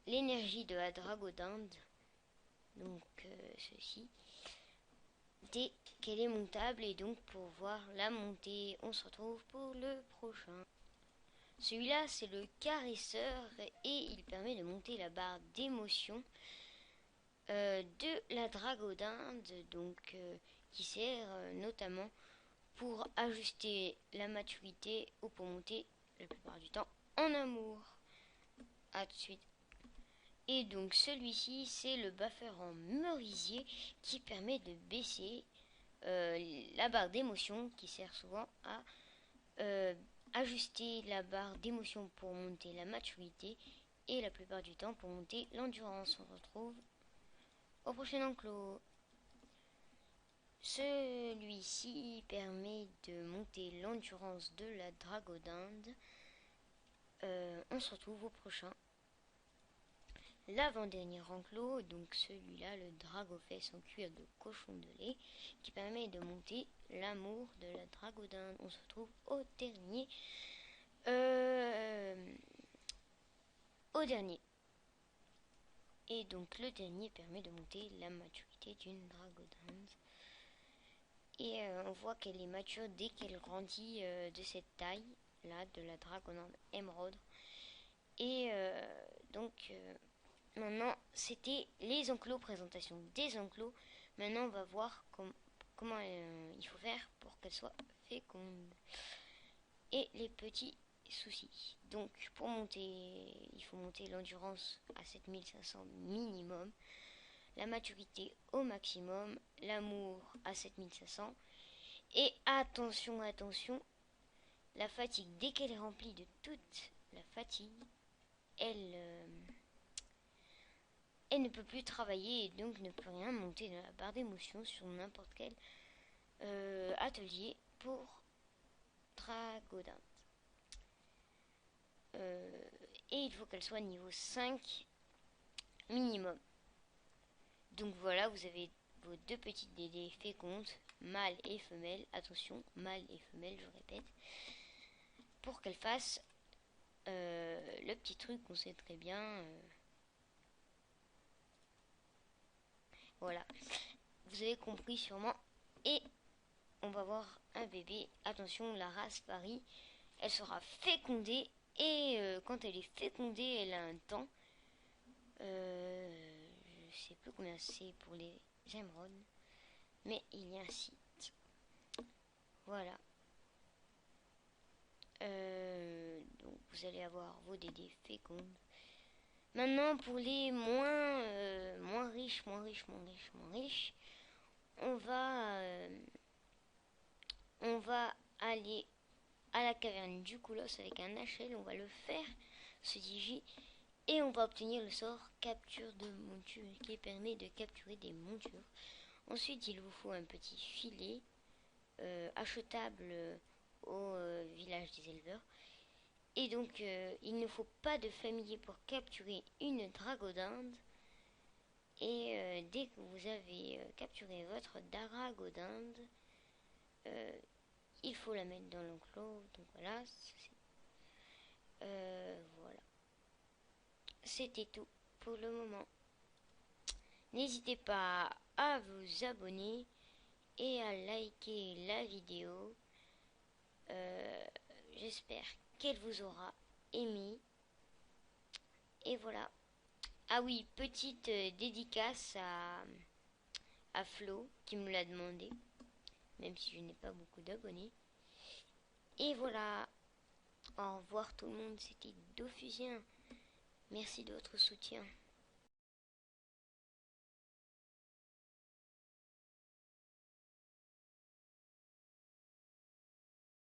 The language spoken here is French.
l'énergie de la dragodinde, donc ceci, dès qu'elle est montable. Et donc pour voir la montée, on se retrouve pour le prochain. Celui-là, c'est le caresseur et il permet de monter la barre d'émotion de la dragodinde, donc qui sert notamment pour ajuster la maturité ou pour monter la plupart du temps en amour. A tout de suite. Et donc celui-ci, c'est le buffer en merisier qui permet de baisser la barre d'émotion, qui sert souvent à ajuster la barre d'émotion pour monter la maturité et la plupart du temps pour monter l'endurance. On se retrouve au prochain enclos. Celui-ci permet de monter l'endurance de la dragodinde. On se retrouve au prochain. L'avant-dernier enclos, donc celui-là, le dragofesse en cuir de cochon de lait, qui permet de monter l'amour de la dragodinde. On se retrouve au dernier. Et donc le dernier permet de monter la maturité d'une dragodinde. Et on voit qu'elle est mature dès qu'elle grandit de cette taille là, de la dragodinde émeraude. Et donc maintenant c'était les enclos, présentation des enclos. Maintenant on va voir comment il faut faire pour qu'elle soit féconde. Et les petits soucis. Donc pour monter, il faut monter l'endurance à 7500 minimum, la maturité au maximum, l'amour à 7500. Et attention, attention, la fatigue, dès qu'elle est remplie de toute la fatigue, elle ne peut plus travailler et donc ne peut rien monter dans la barre d'émotion sur n'importe quel atelier pour dragodinde. Et il faut qu'elle soit niveau 5 minimum. Donc voilà, vous avez vos deux petites dédés fécondes, mâle et femelle. Attention, mâle et femelle, je répète. Pour qu'elle fasse le petit truc qu'on sait très bien. Voilà, vous avez compris sûrement. Et on va voir un bébé. Attention, la race varie. Elle sera fécondée. Et quand elle est fécondée, elle a un temps. Je sais plus combien c'est pour les émeraudes, mais il y a un site. Voilà. Donc vous allez avoir vos dédés fécondes. Maintenant pour les moins riches, on va aller à la caverne du Colosse avec un HL. On va le faire ce digi. Et on va obtenir le sort capture de monture qui permet de capturer des montures. Ensuite, il vous faut un petit filet achetable au village des éleveurs. Et donc, il ne faut pas de familier pour capturer une dragodinde. Et dès que vous avez capturé votre dragodinde, il faut la mettre dans l'enclos. Donc voilà, voilà. C'était tout pour le moment. N'hésitez pas à vous abonner et à liker la vidéo. J'espère qu'elle vous aura aimé. Et voilà. Ah oui, petite dédicace à Flo qui me l'a demandé, même si je n'ai pas beaucoup d'abonnés. Et voilà. Au revoir tout le monde, c'était Dofusien. Merci de votre soutien.